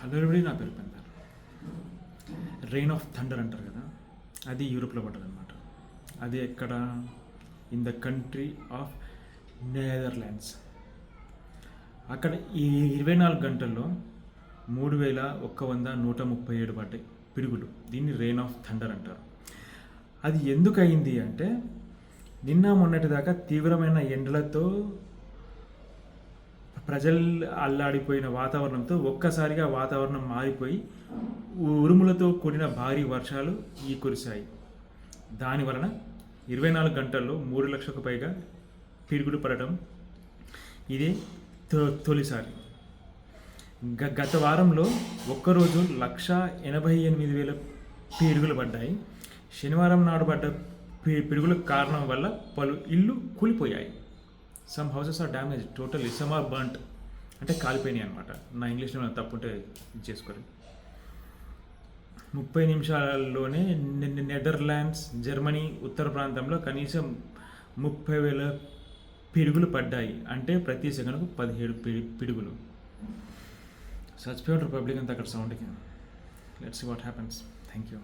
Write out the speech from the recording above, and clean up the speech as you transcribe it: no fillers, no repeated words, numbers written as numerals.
Hello everybody, నా పేరు పెందారు. Rain of thunder అంటారు కదా, అది యూరోప్లో పడ్డది అనమాట. అది ఎక్కడ? In the country of Netherlands. అక్కడ ఈ 24 గంటల్లో 3137 పడ్డాయి పిడుగులు. దీన్ని రెయిన్ ఆఫ్ థండర్ అంటారు. అది ఎందుకు అయింది అంటే, నిన్న మొన్నటి దాకా తీవ్రమైన ఎండలతో ప్రజలు అల్లాడిపోయిన వాతావరణంతో ఒక్కసారిగా వాతావరణం మారిపోయి ఉరుములతో కూడిన భారీ వర్షాలు కురిశాయి. దాని వలన 24 గంటల్లో 3 లక్షలకు పైగా పిడుగులు పడటం ఇదే తొలిసారి. గత వారంలో ఒక్కరోజు 1,88,000 పిడుగులు పడ్డాయి. శనివారం నాడు పడ్డ పిడుగుల కారణం వల్ల పలు ఇళ్ళు కూలిపోయాయి. Some houses are damage totally, some are burnt, అంటే కాలిపోయినాయి అనమాట. నా ఇంగ్లీష్లో తప్పుంటే చేసుకోరు. 30 నిమిషాల్లోనే నెదర్లాండ్స్, జర్మనీ ఉత్తర ప్రాంతంలో కనీసం 30,000 పిడుగులు పడ్డాయి. అంటే ప్రతి సెకండ్కు 17 పిడుగులు. చచ్చిపోయిన రిపబ్లిక్ అంతా అక్కడ సౌండ్కి. Let's see what happens. Thank you.